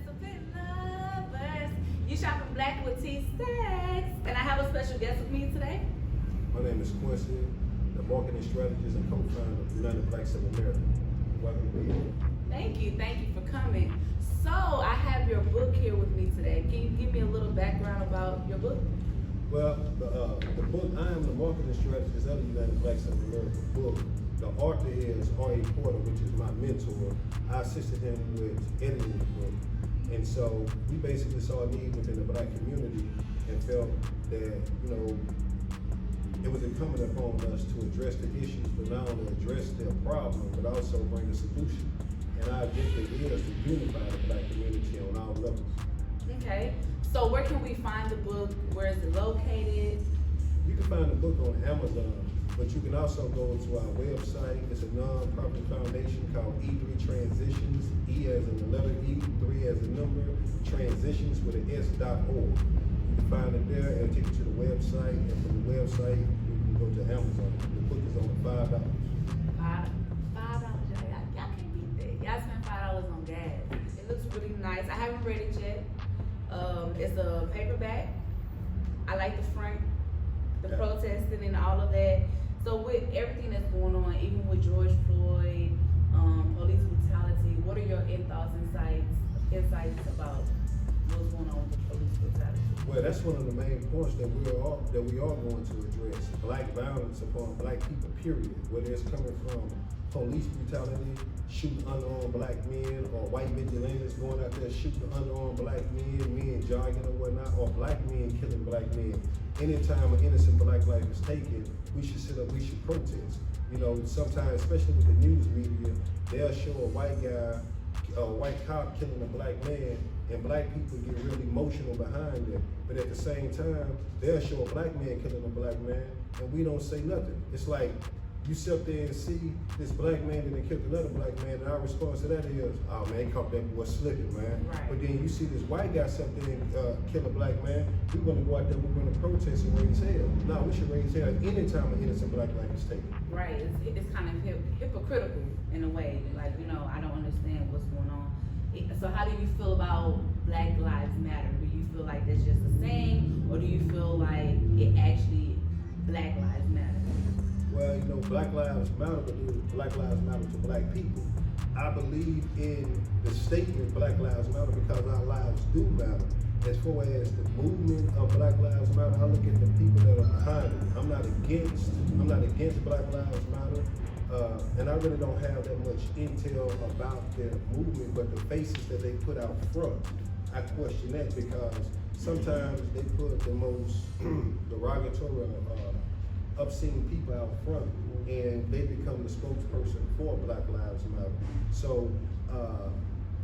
participant lovers. You shopping black with Teestaxx. And I have a special guest with me today. My name is Quincy, the marketing strategist and co-founder of United Blacks of America. Welcome to you. Thank you for coming. So I have your book here with me today. Can you give me a little background about your book? Well, the book, I am the marketing strategist of the United Blacks of America book. The author is R.A. Porter, which is my mentor. I assisted him with editing the book. And so we basically saw a need within the black community and felt that, it was incumbent upon us to address the issues, but not only address their problem, but also bring a solution. And our objective is to unify the black community on all levels. Okay. So where can we find the book? Where is it located? You can find the book on Amazon, but you can also go to our website. It's a non-profit foundation called E3 Transitions. E as in the letter E, 3 as a number, transitions with an S.org. You can find it there and take you to the website, and from the website, you can go to Amazon. The book is only $5. $5. Y'all can't beat that. Y'all spend $5 on gas. It looks really nice. I haven't read it yet. It's a paperback. I like the front, the protesting and all of that. So with everything that's going on, even with George Floyd, police brutality, what are your thoughts, insights about what's going on with the police brutality? Well, that's one of the main points that we are going to address. Black violence upon black people, period. Whether it's coming from police brutality, shooting unarmed black men, or white vigilantes going out there shooting unarmed black men jogging or whatnot, or black men killing black men. Anytime an innocent black life is taken, we should sit up, we should protest. Sometimes, especially with the news media, they'll show a white guy, a white cop killing a black man, and black people get really emotional behind it. But at the same time, they'll show a black man killing a black man, and we don't say nothing. It's like, you sit there and see this black man that killed another black man, and our response to that is, oh man, he caught that boy slipping, man. Right. But then you see this white guy sit there and kill a black man, we're gonna go out there, we're gonna protest and raise hell. No, we should raise hell anytime an innocent black life is taken. Right, it's kind of hypocritical in a way. Like, I don't understand what's going on. So how do you feel about Black Lives Matter? Do you feel like that's just a saying, or do you feel like it actually Black Lives Matter? Well, Black Lives Matter, but Black Lives Matter to black people. I believe in the statement Black Lives Matter because our lives do matter. As far as the movement of Black Lives Matter, I look at the people that are behind it. I'm not against Black Lives Matter, and I really don't have that much intel about their movement, but the faces that they put out front, I question that because sometimes they put the most derogatory, obscene people out front, and they become the spokesperson for Black Lives Matter. So,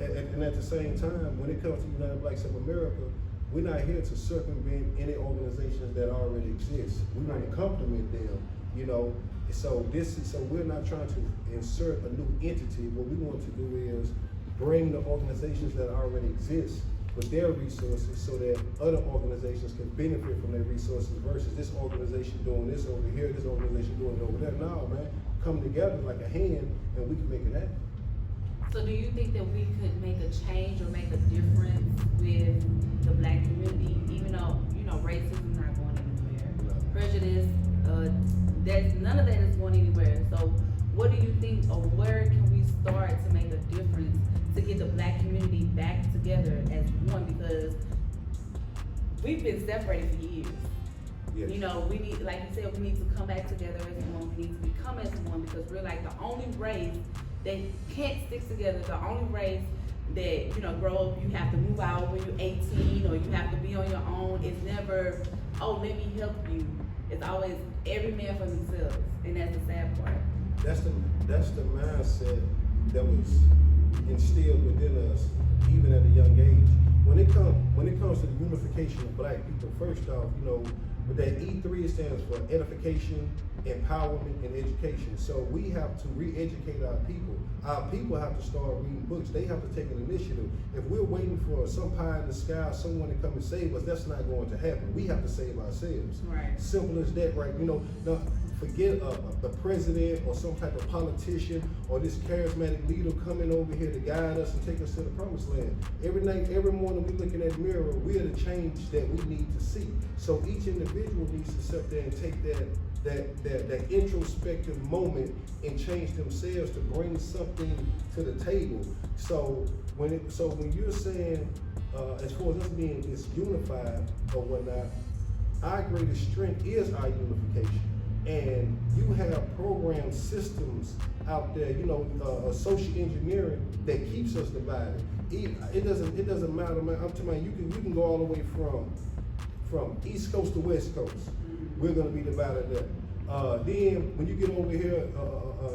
and at the same time, when it comes to United Blacks of America, we're not here to circumvent any organizations that already exist. We want to complement them, So we're not trying to insert a new entity. What we want to do is bring the organizations that already exist with their resources so that other organizations can benefit from their resources versus this organization doing this over here, this organization doing it over there. No, man, come together like a hand and we can make it happen. So do you think that we could make a change or make a difference with the black community, even though, racism is not going anywhere? No. Prejudice, none of that is going anywhere. So what do you think, or where can we start to make a difference to get the black community back together as one? Because we've been separated for years. Yes. We need, like you said, we need to come back together as one. We need to become as one because we're like the only race that can't stick together, the only race that, grow up, you have to move out when you're 18 or you have to be on your own. It's never, oh, let me help you. It's always every man for themselves, and that's the sad part. That's the mindset that was instilled within us even at a young age. When it comes to the unification of black people, first off, but that E3 stands for edification, empowerment, and education. So we have to re-educate our people. Our people have to start reading books. They have to take an initiative. If we're waiting for some pie in the sky, someone to come and save us, that's not going to happen. We have to save ourselves. Right. Simple as that, right? Now, forget a the president or some type of politician or this charismatic leader coming over here to guide us and take us to the promised land. Every night, every morning we look in that mirror, we're the change that we need to see. So each individual needs to sit there and take that introspective moment and change themselves to bring something to the table. So when you're saying, as far as us being this unified or whatnot, our greatest strength is our unification. And you have program systems out there, social engineering that keeps us divided. It doesn't matter, man. I'm talking about you can go all the way from East Coast to West Coast. We're gonna be divided there. Then when you get over here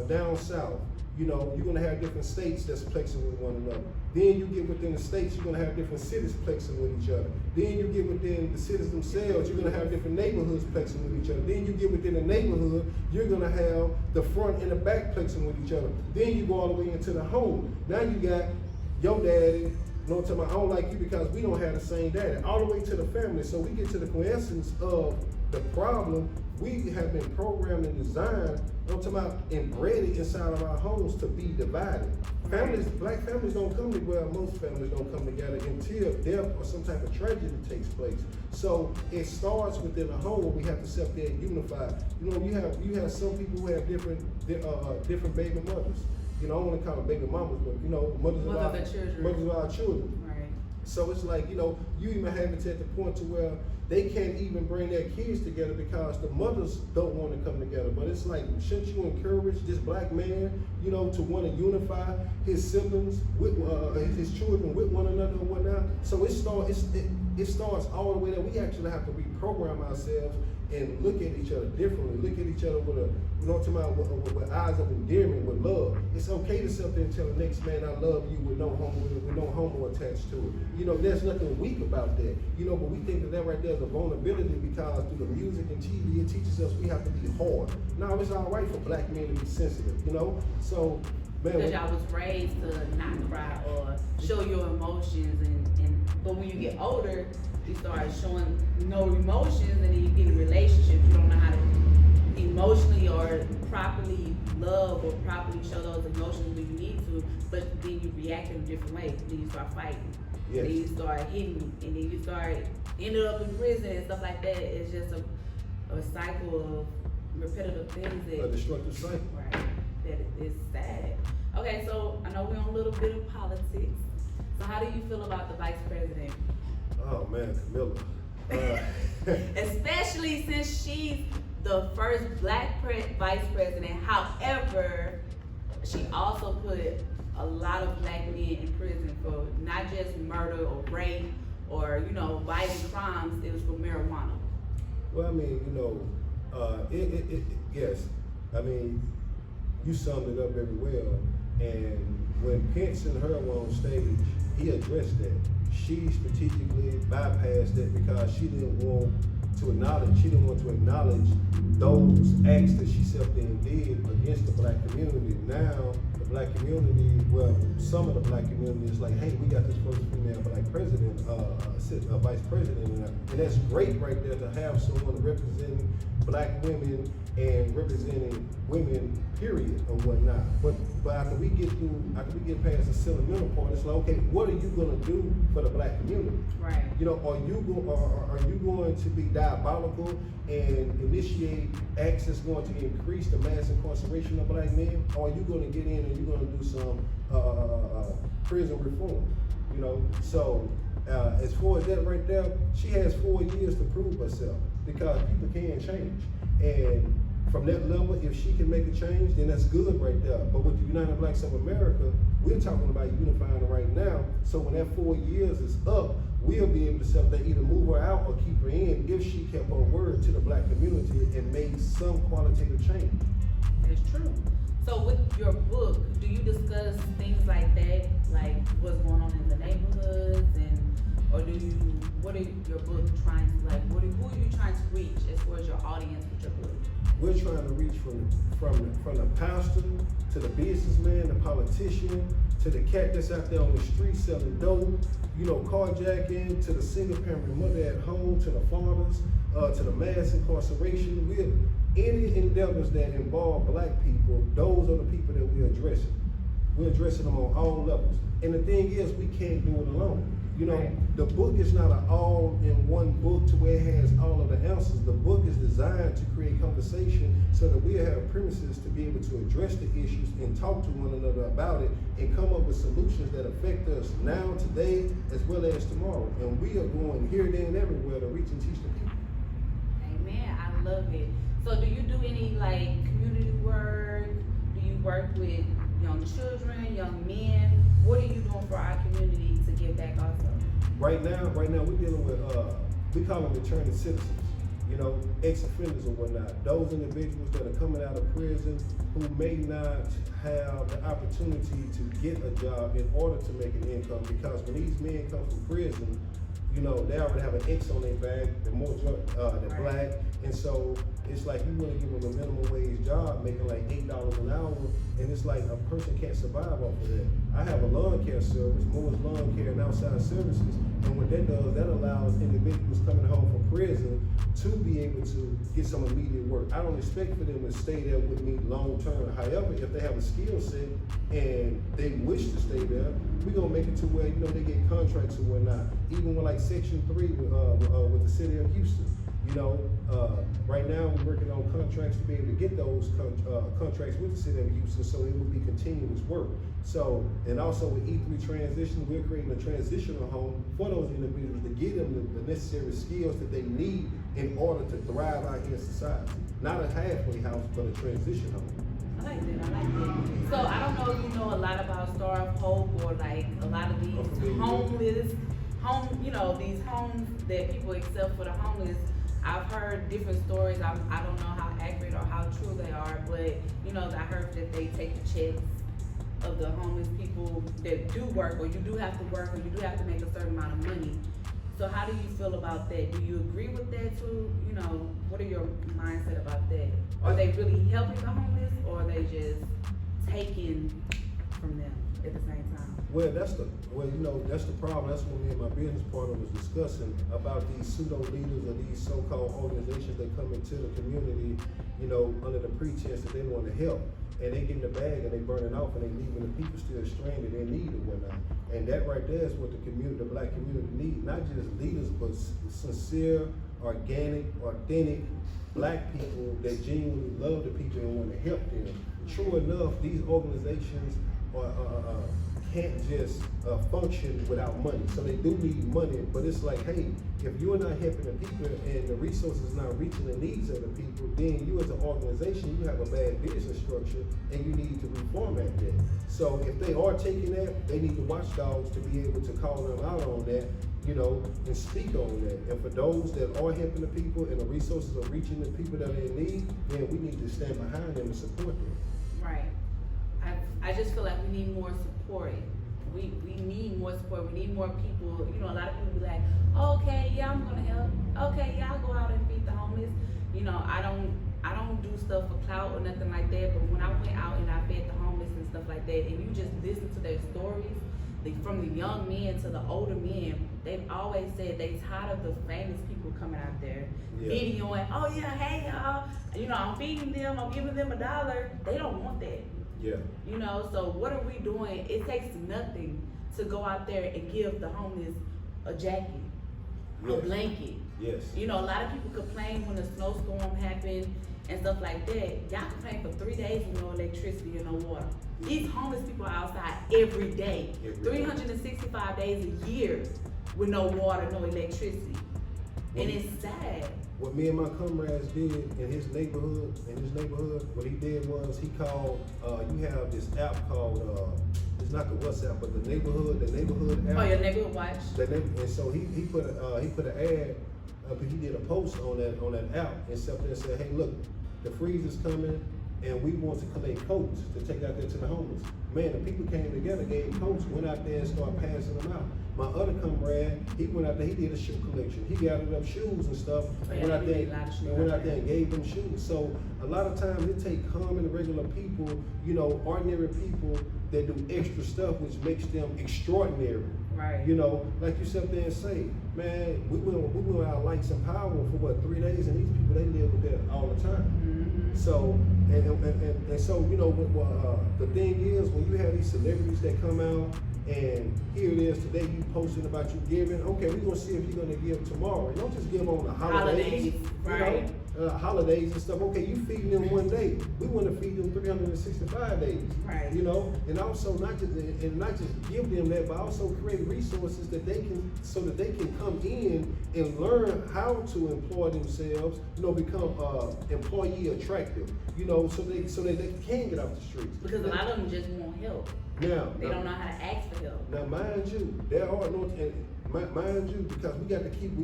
down south, you're gonna have different states that's plexing with one another. Then you get within the states, you're gonna have different cities plexing with each other. Then you get within the cities themselves, you're gonna have different neighborhoods plexing with each other. Then you get within the neighborhood, you're gonna have the front and the back plexing with each other. Then you go all the way into the home. Now you got your daddy, what I'm talking about, I don't like you because we don't have the same daddy. All the way to the family. So we get to the essence of the problem. We have been programmed and designed, I'm talking about, and bred inside of our homes to be divided. Black families don't come together, most families don't come together until death or some type of tragedy takes place. So it starts within the home where we have to sit there and unify. You have some people who have different baby mothers. I don't want to call them baby mamas, but mothers of our children. Right. So it's like, you even have it at the point to where they can't even bring their kids together because the mothers don't want to come together. But it's like, shouldn't you encourage this black man, to want to unify his siblings with his children with one another and whatnot? So it starts all the way there. We actually have to reprogram ourselves and look at each other differently. Look at each other with with eyes of endearment, with love. It's okay to sit there and tell the next man, I love you with no homo attached to it. There's nothing weak about that. But we think that right there is a vulnerability because through the music and TV, it teaches us we have to be hard. No, it's all right for black men to be sensitive, So, man, because y'all was raised to not cry or show your emotions, but when you get older, you start showing no emotions, and then you get in relationships, you don't know how to emotionally or properly love or properly show those emotions when you need to, but then you react in a different way. Then you start fighting. Yes. Then you start hitting, and then you start ended up in prison and stuff like that. It's just a cycle of repetitive things a destructive cycle. Right. That is sad. Okay, so I know we're on a little bit of politics. So how do you feel about the vice president? Oh man, Camilla. Especially since she's the first black vice president. However, she also put a lot of black men in prison for not just murder or rape or, violent crimes. It was for marijuana. Well, I mean, yes. I mean, you summed it up very well. And when Pence and her were on stage, he addressed that. She strategically bypassed that because she didn't want to acknowledge those acts that she sat there and did against the black community. Now, the black community, some of the black community is like, hey, we got this first female black president, vice president, and that's great right there to have someone representing black women and representing women, period, or whatnot. But after we get past the sentimental part, it's like, okay, what are you gonna do for the black community? Right. Are you going to be diabolical and initiate acts that's going to increase the mass incarceration of black men? Or are you going to get in and you're going to do some prison reform? So as far as that right there, she has 4 years to prove herself because people can change. And from that level, if she can make a change, then that's good right there. But with the United Blacks of America, we're talking about unifying right now. So when that 4 years is up, we'll be able to set that either move her out or keep her in if she kept her word to the black community and made some qualitative change. That's true. So with your book, do you discuss things like that, like what's going on in the neighborhoods, or what are your book trying to, who are you trying to reach as far as your audience with your book? We're trying to reach from the pastor to the businessman, the politician, to the cat that's out there on the street selling dope, carjacking, to the single parent mother at home, to the fathers, to the mass incarceration. any endeavors that involve black people, those are the people that we're addressing. We're addressing them on all levels. And the thing is, we can't do it alone. You know, Right. the book is not an all-in-one book to where it has all of the answers. The book is designed to create conversation so that we have premises to be able to address the issues and talk to one another about it and come up with solutions that affect us now, today, as well as tomorrow. And we are going here, there, and everywhere to reach and teach the people. Amen. I love it. So do you do any like community work? Do you work with young children, young men? What are you doing for our community to give back also? Right now, we're dealing with, we call them returning citizens, you know, ex-offenders or whatnot. Those individuals that are coming out of prison who may not have the opportunity to get a job in order to make an income, because when these men come from prison, you know, they already have an X on their back, they're black, and so it's like you want to give them a minimum wage job making like $8 an hour, and it's like a person can't survive off of that. I have a lawn care service, Moore's Lawn Care and Outside Services, and what that does, that allows individuals coming home from prison to be able to get some immediate work. I don't expect for them to stay there with me long term. However, if they have a skill set and they wish to stay there, we're gonna make it to where, you know, they get contracts and whatnot. Even with like Section 3 with the city of Houston. You know, right now we're working on contracts to be able to get those contracts with the city of Houston, so it will be continuous work. So, and also with E3 transition, we're creating a transitional home for those individuals to give them the necessary skills that they need in order to thrive out here in society. Not a halfway house, but a transition home. I like that. So I don't know if you know a lot about Star of Hope or like a lot of these you know, these homes that people accept for the homeless. I've heard different stories. I don't know how accurate or how true they are, but you know, I heard that they take the checks of the homeless people that do work, or you do have to work, or you do have to make a certain amount of money. So how do you feel about that? Do you agree with that too? You know, what are your mindset about that? Are they really helping the homeless, or are they just taking from them at the same time? Well, that's the problem. That's what me and my business partner was discussing about these pseudo leaders or these so-called organizations that come into the community, you know, under the pretense that they want to help. And they get in the bag and they burn it off and they leaving the people still stranded in need or whatnot. And that right there is what the black community needs. Not just leaders, but sincere, organic, authentic black people that genuinely love the people and want to help them. True enough, these organizations can't just function without money. So they do need money, but it's like, hey, if you're not helping the people and the resources not reaching the needs of the people, then you as an organization, you have a bad business structure and you need to reformat that. So if they are taking that, they need the watchdogs to be able to call them out on that, you know, and speak on that. And for those that are helping the people and the resources are reaching the people that are in need, then we need to stand behind them and support them. Right. I just feel like we need more support. We need more support. We need more people. You know, a lot of people be like, okay, yeah, I'm gonna help. Okay, yeah, I'll go out and feed the homeless. You know, I don't do stuff for clout or nothing like that. But when I went out and I fed the homeless and stuff like that, and you just listen to their stories, from the young men to the older men, they've always said they tired of the famous people coming out there videoing. Oh yeah, hey y'all, you know, I'm feeding them, I'm giving them $1. They don't want that. Yeah. You know, so what are we doing? It takes nothing to go out there and give the homeless a jacket, a blanket. Yes. You know, a lot of people complain when a snowstorm happened and stuff like that. Y'all complain for 3 days with no electricity and no water. These homeless people are outside every day. 365 days a year with no water, no electricity. And it's sad. What me and my comrades did in his neighborhood, what he did was he called, you have this app called, it's not the WhatsApp, but the neighborhood app. Oh, your neighborhood watch. And so he put an ad, he did a post on that app and something that said, hey, look, the freeze is coming and we want to collect coats to take out there to the homeless. Man, the people came together, gave coats, went out there and started passing them out. My other comrade, he went out there, he did a shoe collection. He gathered up shoes and stuff, went out there and gave them shoes. So a lot of times it takes common, regular people, you know, ordinary people that do extra stuff, which makes them extraordinary. Right. You know, like you sit up there and say, man, we went out lights and power for what, 3 days, and these people, they live with that all the time. Mm-hmm. So, and so, you know, the thing is, when you have these celebrities that come out, and here it is today, you posting about you giving. Okay, we're gonna see if you're gonna give tomorrow. You don't just give on the holidays, right? You know, holidays and stuff. Okay, you feeding them one day. We want to feed them 365 days. Right. You know, and also not just give them that, but also create resources that they can, so that they can come in and learn how to employ themselves. You know, become employee attractive. You know, so that they can get off the streets. Because a lot of them just want help. Now, they don't know how to ask for help. Now, mind you, there are no, and mind you, because we got to keep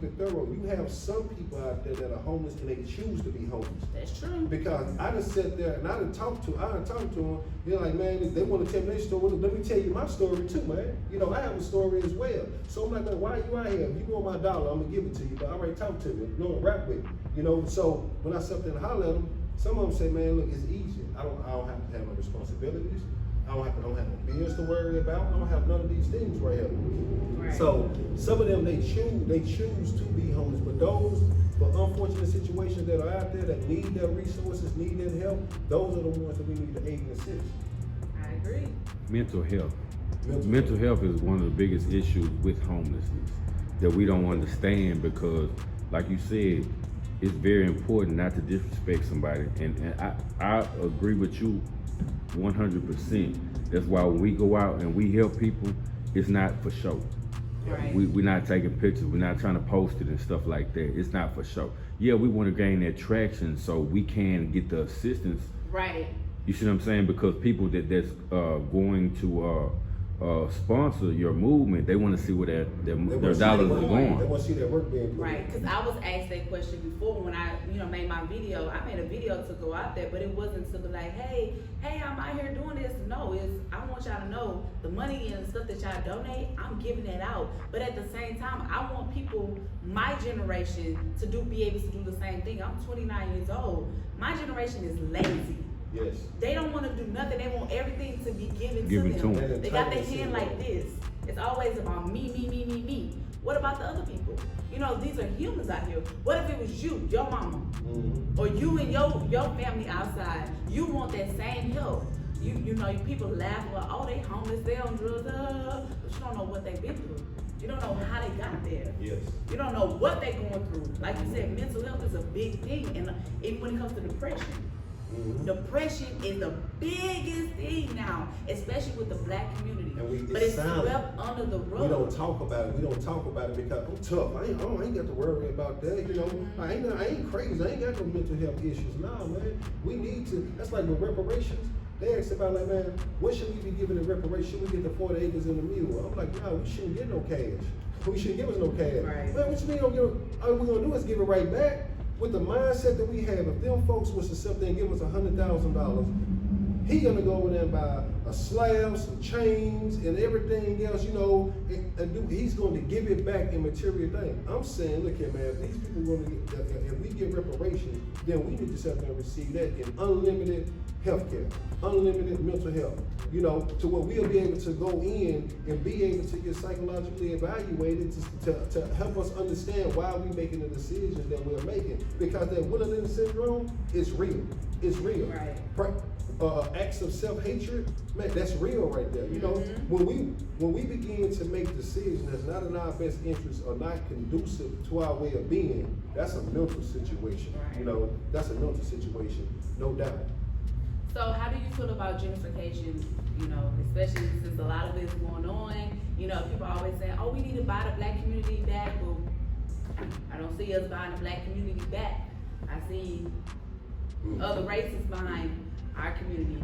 it thorough. You have some people out there that are homeless and they choose to be homeless. That's true. Because I done sat there and I done talked to them. They're like, man, they want to tell me their story. Let me tell you my story too, man. You know, I have a story as well. So I'm like, man, why are you out here? If you want my dollar, I'm gonna give it to you. But I already talked to you. No, rap with me. You know. So when I sat there and holler at them, some of them say, man, look, it's easy. I don't have to have no responsibilities. I don't have no bills to worry about. I don't have none of these things right here. Right. So some of them they choose to be homeless, but those for unfortunate situations that are out there that need their resources, need their help, those are the ones that we need to aid and assist. I agree. Mental health. Mental health is one of the biggest issues with homelessness that we don't understand, because, like you said, it's very important not to disrespect somebody. And I agree with you 100%. That's why when we go out and we help people, it's not for show. Right. We're not taking pictures. We're not trying to post it and stuff like that. It's not for show. Yeah, we want to gain that traction so we can get the assistance. Right. You see what I'm saying? Because people that's going to sponsor your movement, they want to see where their dollars are going. They want to see their work being put Right, in. because I was asked that question before when I, made my video. I made a video to go out there, but it wasn't to be like, hey, I'm out here doing this. No, I want y'all to know the money and stuff that y'all donate, I'm giving that out. But at the same time, I want people, my generation, to be able to do the same thing. I'm 29 years old. My generation is lazy. Yes. They don't want to do nothing. They want everything to be given Given to to them. them. They got their hand like this. It's always about me. What about the other people? These are humans out here. What if it was you, your mama, or you and your family outside? You want that same help. People laugh about, oh, they homeless, they on drugs, but you don't know what they've been through. You don't know how they got there. Yes. You don't know what they're going through. Like you said, mental health is a big thing, and even when it comes to depression. Depression is the biggest thing now, especially with the black community. But it's swept under the rug. We don't talk about it because I'm tough. I ain't got to worry about that. I ain't crazy. I ain't got no mental health issues. Nah, man. We need to. That's like with reparations. They asked about like, man, what should we be giving in reparations? Should we get the 40 acres in the mule? I'm like, no, we shouldn't get no cash. We shouldn't give us no cash. Right. Man, what you mean don't give? All we're gonna do is give it right back. With the mindset that we have, if them folks was to sit there and give us $100,000, he gonna go over there and buy a slab, some chains, and everything else, he's going to give it back in material things. I'm saying, look here, man, if these people if we get reparations, then we need to sit there and receive that in unlimited health care, unlimited mental health, to where we'll be able to go in and be able to get psychologically evaluated to help us understand why we're making the decisions that we're making. Because that Willis syndrome is real. It's real. Right. Acts of self-hatred, man, that's real right there. When we begin to make decisions that's not in our best interest or not conducive to our way of being, that's a mental situation. Right. That's a mental situation, no doubt. So how do you feel about gentrification, especially since a lot of it's going on? People always say, oh, we need to buy the black community back. Well, I don't see us buying the black community back. I see other races buying our community,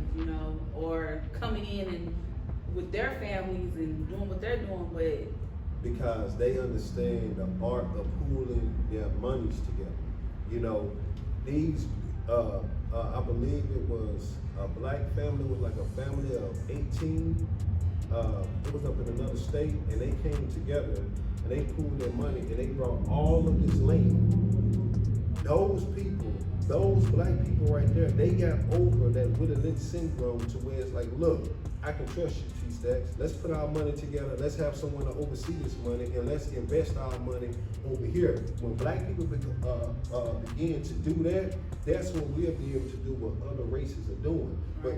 or coming in and with their families and doing what they're doing, but because they understand the art of pooling their monies together. These I believe it was a black family, was like a family of 18. It was up in another state, and they came together and they pooled their money and they brought all of this land. Those people, those black people right there, they got over that Willis syndrome to where it's like, look, I can trust you, Teestaxx. Let's put our money together. Let's have someone to oversee this money, and let's invest our money over here. When black people begin to do that, that's when we'll be able to do what other races are doing. But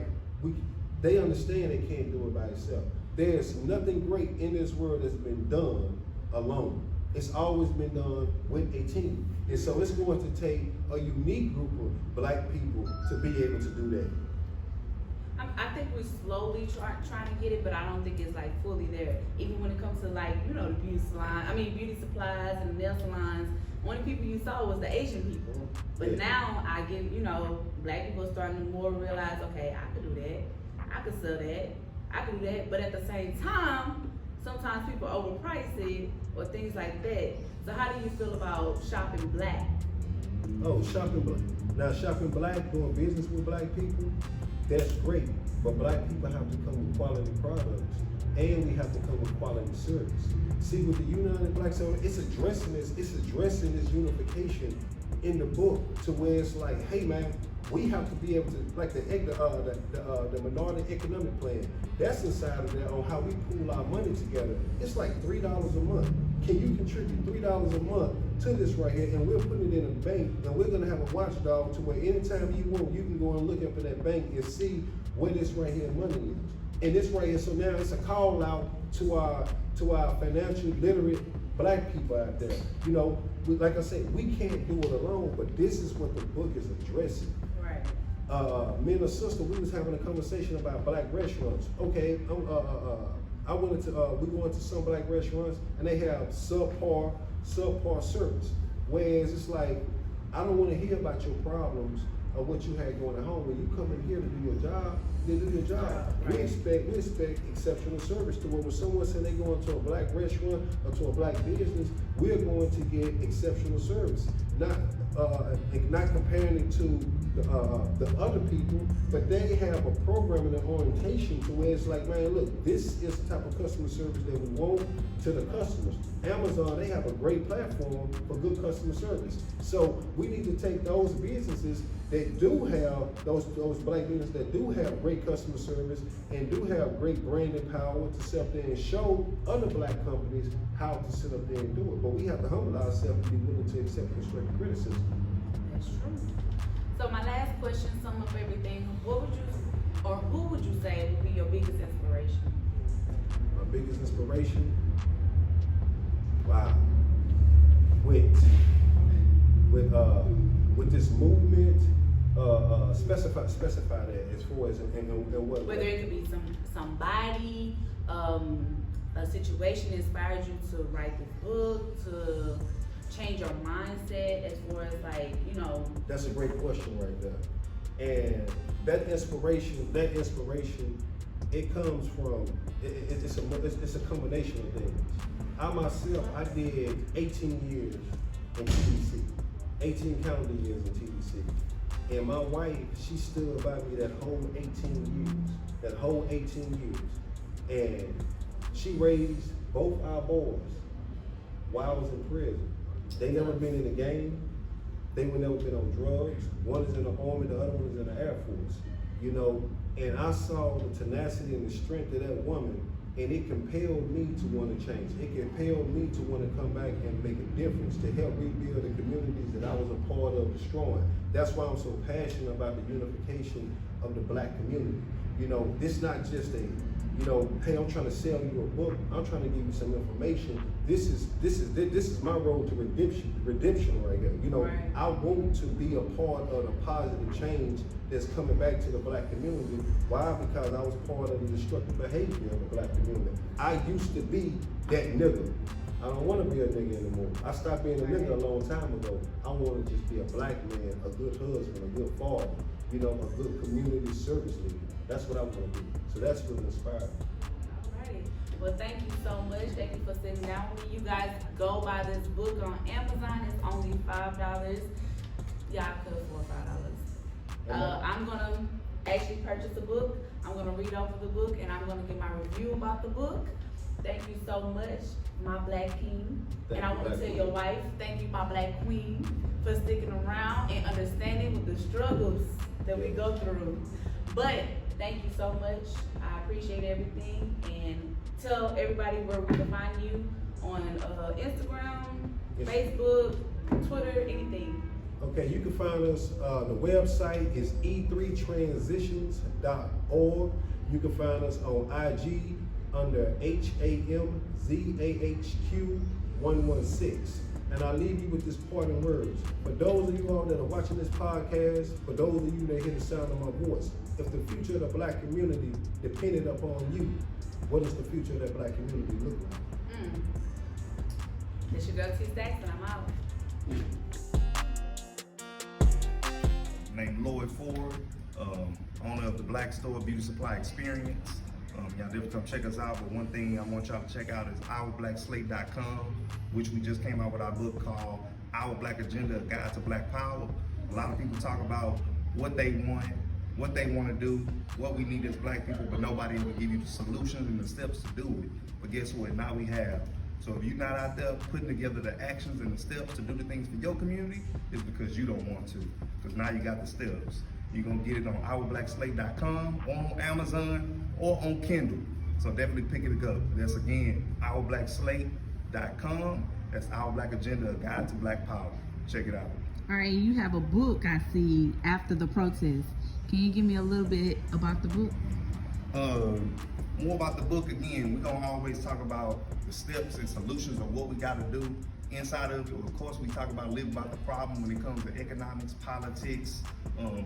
they understand they can't do it by themselves. There's nothing great in this world that's been done alone. It's always been done with a team. And so it's going to take a unique group of black people to be able to do that. I think we're slowly trying to get it, but I don't think it's like fully there. Even when it comes to like, you know, the beauty supplies and the nail salons, only people you saw was the Asian people. But now I get, you know, black people are starting to more realize, okay, I could do that, I could sell that, I could do that. But at the same time, sometimes people overprice it or things like that. So how do you feel about shopping black? Oh, shopping black. Now shopping black, doing business with black people, that's great. But black people have to come with quality products, and we have to come with quality service. See, with the United Black Center, it's addressing this unification in the book to where it's like, hey man, we have to be able to, like the minority economic plan, that's inside of there on how we pool our money together. It's like $3 a month. Can you contribute $3 a month to this right here, and we'll put it in a bank, and we're gonna have a watchdog to where anytime you want, you can go and look up in that bank and see where this right here money is. And this right here, so now it's a call out to our financially literate black people out there. You know, like I said, we can't do it alone, but this is what the book is addressing. Right. Me and a sister, we was having a conversation about black restaurants. Okay, I went into, we go into some black restaurants and they have subpar service. Whereas it's like, I don't want to hear about your problems or what you had going at home. When you come in here to do your job, they do your job. Right. We expect exceptional service to where when someone said they go into a black restaurant or to a black business, we're going to get exceptional service. Not comparing it to the other people, but they have a program and an orientation to where it's like, man, look, this is the type of customer service that we want to the customers. Amazon, they have a great platform for good customer service. So we need to take those businesses that do have, those black businesses that do have great customer service and do have great branding power to sit up there and show other black companies how to sit up there and do it. But we have to humble ourselves and be willing to accept constructive criticism. That's true. So my last question, sum up everything. What would you, or who would you say would be your biggest inspiration? My biggest inspiration? Wow. With this movement, specify that as far as and what. Whether it could be somebody, a situation inspired you to write this book, to change your mindset as far as like, you know. That's a great question right there. And that inspiration, it comes from, it's a combination of things. I myself, I did 18 years in TDC, 18 calendar years in TDC. And my wife, she stood by me that whole 18 years. And she raised both our boys while I was in prison. They never been in a game. They were never been on drugs. One is in the Army, the other one is in the Air Force. You know, and I saw the tenacity and the strength of that woman, and it compelled me to want to change. It compelled me to want to come back and make a difference, to help rebuild the communities that I was a part of destroying. That's why I'm so passionate about the unification of the black community. You know, it's not just a, you know, hey, I'm trying to sell you a book. I'm trying to give you some information. This is my road to redemption right here. You know, right. I want to be a part of the positive change that's coming back to the black community. Why? Because I was part of the destructive behavior of the black community. I used to be that nigga. I don't want to be a nigga anymore. I stopped being a nigga a long time ago. I want to just be a black man, a good husband, a good father, you know, a good community service leader. That's what I want to be. So that's really inspiring. Alrighty. Well, thank you so much. Thank you for sitting down with me. You guys go buy this book on Amazon. It's only $5. Y'all could afford $5. I'm gonna actually purchase the book. I'm gonna read over the book, and I'm gonna give my review about the book. Thank you so much, my black king. Thank and I you, want to black tell queen. your wife, thank you, my black queen, for sticking around and understanding with the struggles that we go through. But Thank you so much. I appreciate everything, and tell everybody where we can find you on Instagram, Yes. Facebook, Twitter, anything. Okay, you can find us, the website is e3transitions.org. You can find us on IG under HAMZAHQ116. And I'll leave you with this parting words. For those of you all that are watching this podcast, for those of you that hear the sound of my voice, if the future of the black community depended upon you, what does the future of that black community look like? This your girl Teestaxx, and I'm out. Named Lloyd Ford, owner of the Black Store Beauty Supply Experience. Y'all definitely come check us out, but one thing I want y'all to check out is ourblackslate.com, which we just came out with our book called Our Black Agenda, A Guide to Black Power. A lot of people talk about what they want to do, what we need as black people, but nobody will give you the solutions and the steps to do it. But guess what? Now we have. So if you're not out there putting together the actions and the steps to do the things for your community, it's because you don't want to. Because now you got the steps. You're gonna get it on ourblackslate.com, or on Amazon, or on Kindle. So definitely pick it up. That's again, ourblackslate.com. That's Our Black Agenda, A Guide to Black Power. Check it out. All right, you have a book I see after the protest. Can you give me a little bit about the book? More about the book again, we're gonna always talk about the steps and solutions of what we gotta do. Inside of it, of course, we talk about living about the problem when it comes to economics, politics,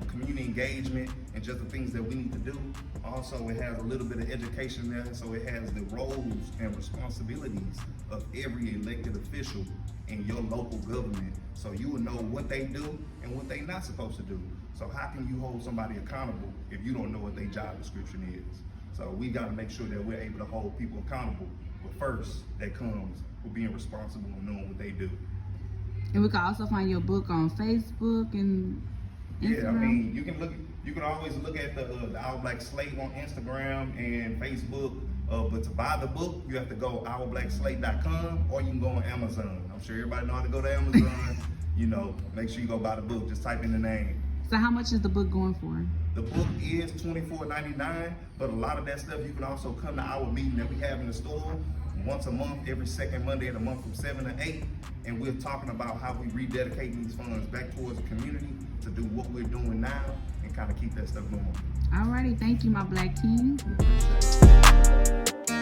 community engagement, and just the things that we need to do. Also, it has a little bit of education there, so it has the roles and responsibilities of every elected official in your local government, so you will know what they do and what they're not supposed to do. So how can you hold somebody accountable if you don't know what their job description is? So we gotta make sure that we're able to hold people accountable. But first, that comes with being responsible and knowing what they do. And we can also find your book on Facebook and Instagram. Yeah, I mean, you can always look at the Our Black Slate on Instagram and Facebook. But to buy the book, you have to go ourblackslate.com, or you can go on Amazon. I'm sure everybody know how to go to Amazon. Make sure you go buy the book. Just type in the name. So how much is the book going for? The book is $24.99, but a lot of that stuff you can also come to our meeting that we have in the store once a month, every second Monday of the month from 7 to 8, and we're talking about how we rededicate these funds back towards the community to do what we're doing now and kind of keep that stuff going. Alrighty, thank you, my Black King. We appreciate it.